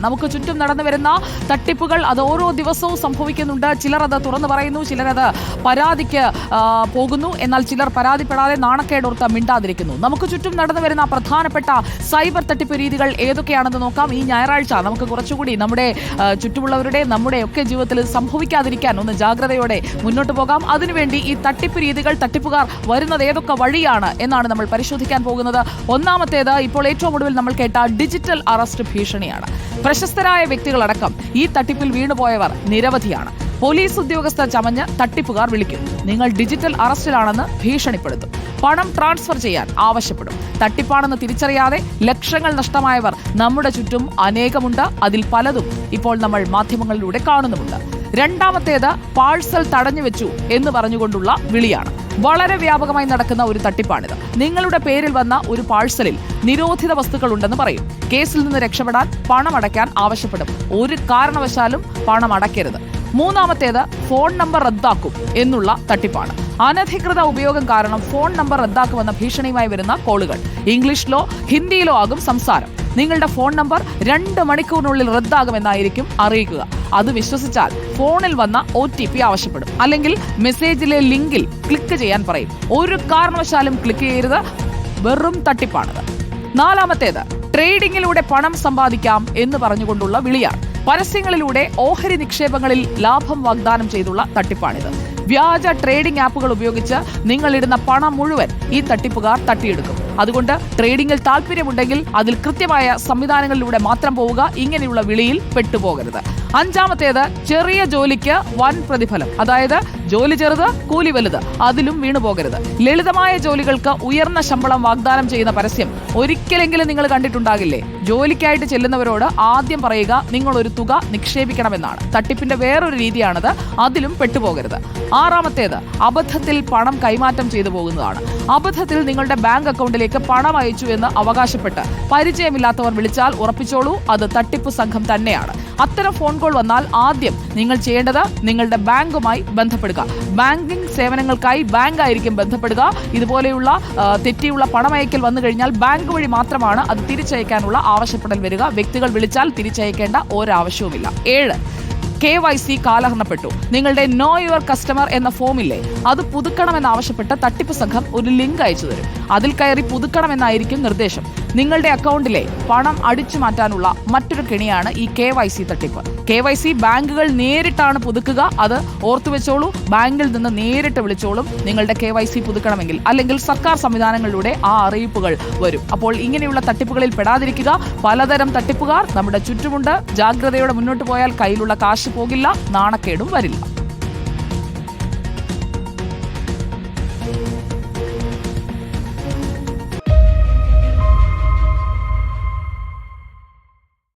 നമുക്ക് ചുറ്റും നടന്നു വരുന്ന തട്ടിപ്പുകൾ അത് ഓരോ ദിവസവും സംഭവിക്കുന്നുണ്ട്. ചിലർ അത് തുറന്നു പറയുന്നു, ചിലരത് പരാതിക്ക് പോകുന്നു. എന്നാൽ ചിലർ പരാതിപ്പെടാതെ നാണക്കേടോർത്ത് മിണ്ടാതിരിക്കുന്നു. നമുക്ക് ചുറ്റും നടന്നു വരുന്ന പ്രധാനപ്പെട്ട സൈബർ തട്ടിപ്പ് രീതികൾ ഏതൊക്കെയാണെന്ന് നോക്കാം. ഈ ഞായറാഴ്ച നമുക്ക് കുറച്ചുകൂടി നമ്മുടെ ചുറ്റുമുള്ളവരുടെ നമ്മുടെയൊക്കെ ജീവിതത്തിൽ സംഭവിക്കാതിരിക്കാൻ ഒന്ന് ജാഗ്രതയോടെ മുന്നോട്ട് പോകാം. അതിനുവേണ്ടി ഈ തട്ടിപ്പ് രീതികൾ, തട്ടിപ്പുകാർ വരുന്നത് ഏതൊക്കെ വഴിയാണ് എന്നാണ് നമ്മൾ പരിശോധിക്കാൻ പോകുന്നത്. ഒന്നാമത്തേത് ഇപ്പോൾ ഏറ്റവും ഒടുവിൽ നമ്മൾ കേട്ട ഡിജിറ്റൽ അറസ്റ്റ് ഭീഷണിയാണ്. പ്രശസ്തരായ വ്യക്തികളടക്കം ഈ തട്ടിപ്പിൽ വീണുപോയവർ നിരവധിയാണ്. പോലീസ് ഉദ്യോഗസ്ഥർ ചമഞ്ഞ് തട്ടിപ്പുകാർ വിളിക്കും. നിങ്ങൾ ഡിജിറ്റൽ അറസ്റ്റിലാണെന്ന് ഭീഷണിപ്പെടുത്തും. പണം ട്രാൻസ്ഫർ ചെയ്യാൻ ആവശ്യപ്പെടും. തട്ടിപ്പാണെന്ന് തിരിച്ചറിയാതെ ലക്ഷങ്ങൾ നഷ്ടമായവർ നമ്മുടെ ചുറ്റും അനേകമുണ്ട്. അതിൽ പലതും ഇപ്പോൾ നമ്മൾ മാധ്യമങ്ങളിലൂടെ കാണുന്നുമുണ്ട്. രണ്ടാമത്തേത് പാഴ്സൽ തടഞ്ഞു വെച്ചു എന്ന് പറഞ്ഞുകൊണ്ടുള്ള വിളിയാണ്. വളരെ വ്യാപകമായി നടക്കുന്ന ഒരു തട്ടിപ്പാണിത്. നിങ്ങളുടെ പേരിൽ വന്ന ഒരു പാഴ്സലിൽ നിരോധിത വസ്തുക്കൾ ഉണ്ടെന്ന് പറയും. കേസിൽ നിന്ന് രക്ഷപ്പെടാൻ പണം അടയ്ക്കാൻ ആവശ്യപ്പെടും. ഒരു കാരണവശാലും പണം അടയ്ക്കരുത്. മൂന്നാമത്തേത് ഫോൺ നമ്പർ റദ്ദാക്കും എന്നുള്ള തട്ടിപ്പാണ്. അനധികൃത ഉപയോഗം കാരണം ഫോൺ നമ്പർ റദ്ദാക്കുമെന്ന ഭീഷണിയുമായി വരുന്ന കോളുകൾ. ഇംഗ്ലീഷിലോ ഹിന്ദിയിലോ ആകും സംസാരം. നിങ്ങളുടെ ഫോൺ നമ്പർ 2 മണിക്കൂറിനുള്ളിൽ റദ്ദാകുമെന്നായിരിക്കും അറിയിക്കുക. അത് വിശ്വസിച്ചാൽ ഫോണിൽ വന്ന OTP ആവശ്യപ്പെടും. അല്ലെങ്കിൽ മെസ്സേജിലെ ലിങ്കിൽ ക്ലിക്ക് ചെയ്യാൻ പറയും. ഒരു കാരണവശാലും ക്ലിക്ക് ചെയ്യരുത്. വെറും തട്ടിപ്പാണിത്. നാലാമത്തേത് ട്രേഡിംഗിലൂടെ പണം സമ്പാദിക്കാം എന്ന് പറഞ്ഞുകൊണ്ടുള്ള വിളിയാണ്. പരസ്യങ്ങളിലൂടെ ഓഹരി നിക്ഷേപങ്ങളിൽ ലാഭം വാഗ്ദാനം ചെയ്തുള്ള തട്ടിപ്പാണിത്. വ്യാജ ട്രേഡിംഗ് ആപ്പുകൾ ഉപയോഗിച്ച് നിങ്ങളിടുന്ന പണം മുഴുവൻ ഈ തട്ടിപ്പുകാർ തട്ടിയെടുക്കും. അതുകൊണ്ട് ട്രേഡിംഗിൽ താല്പര്യമുണ്ടെങ്കിൽ അതിൽ കൃത്യമായ സംവിധാനങ്ങളിലൂടെ മാത്രം പോവുക. ഇങ്ങനെയുള്ള വിളിയിൽ പെട്ടുപോകരുത്. അഞ്ചാമത്തേത് ചെറിയ ജോലിക്ക് വൻ പ്രതിഫലം. അതായത് ജോലി ചെറുത് കൂലി വലുത്, അതിലും വീണുപോകരുത്. ലളിതമായ ജോലികൾക്ക് ഉയർന്ന ശമ്പളം വാഗ്ദാനം ചെയ്യുന്ന പരസ്യം ഒരിക്കലെങ്കിലും നിങ്ങൾ കണ്ടിട്ടുണ്ടാകില്ലേ? ജോലിക്കായിട്ട് ചെല്ലുന്നവരോട് ആദ്യം പറയുക നിങ്ങൾ ഒരു തുക നിക്ഷേപിക്കണമെന്നാണ്. തട്ടിപ്പിന്റെ വേറൊരു രീതിയാണത്. അതിലും പെട്ടുപോകരുത്. ആറാമത്തേത് അബദ്ധത്തിൽ പണം കൈമാറ്റം ചെയ്തു പോകുന്നതാണ്. അബദ്ധത്തിൽ നിങ്ങളുടെ ബാങ്ക് അക്കൗണ്ടിലേക്ക് പണം അയച്ചു എന്ന് അവകാശപ്പെട്ട് പരിചയമില്ലാത്തവർ വിളിച്ചാൽ ഉറപ്പിച്ചോളൂ, അത് തട്ടിപ്പ് സംഘം തന്നെയാണ്. അത്തരം ഫോൺ കോൾ വന്നാൽ ആദ്യം നിങ്ങൾ ചെയ്യേണ്ടത് നിങ്ങളുടെ ബാങ്കുമായി ബന്ധപ്പെടുക. ബാങ്കിംഗ് സേവനങ്ങൾക്കായി ബാങ്ക് ആയിരിക്കും ബന്ധപ്പെടുക. ഇതുപോലെയുള്ള തെറ്റിയുള്ള പണമയക്കൽ വന്നു കഴിഞ്ഞാൽ ബാങ്ക് വഴി മാത്രമാണ് അത് തിരിച്ചയക്കാനുള്ള ആവശ്യപ്പെടൽ വരിക. വ്യക്തികൾ വിളിച്ചാൽ തിരിച്ചയക്കേണ്ട ഒരാവശ്യവുമില്ല. 7, KYC കാലഹരണപ്പെട്ടു. നിങ്ങളുടെ നോ യുവർ കസ്റ്റമർ എന്ന ഫോമില്ലേ, അത് പുതുക്കണമെന്നാവശ്യപ്പെട്ട് തട്ടിപ്പ് സംഘം ഒരു ലിങ്ക് അയച്ചു തരും. അതിൽ കയറി പുതുക്കണമെന്നായിരിക്കും നിർദ്ദേശം. നിങ്ങളുടെ അക്കൗണ്ടിലെ പണം അടിച്ചു മാറ്റാനുള്ള മറ്റൊരു കെണിയാണ് ഈ KYC തട്ടിപ്പ്. KYC ബാങ്കുകൾ നേരിട്ടാണ് പുതുക്കുക. അത് ഓർത്തുവെച്ചോളൂ. ബാങ്കിൽ നിന്ന് നേരിട്ട് വിളിച്ചോളും നിങ്ങളുടെ KYC പുതുക്കണമെങ്കിൽ. അല്ലെങ്കിൽ സർക്കാർ സംവിധാനങ്ങളിലൂടെ ആ അറിയിപ്പുകൾ വരും. അപ്പോൾ ഇങ്ങനെയുള്ള തട്ടിപ്പുകളിൽ പെടാതിരിക്കുക. പലതരം തട്ടിപ്പുകാർ നമ്മുടെ ചുറ്റുമുണ്ട്. ജാഗ്രതയോടെ മുന്നോട്ട് പോയാൽ കയ്യിലുള്ള കാശ് പോകില്ല, നാണക്കേടും വരില്ല.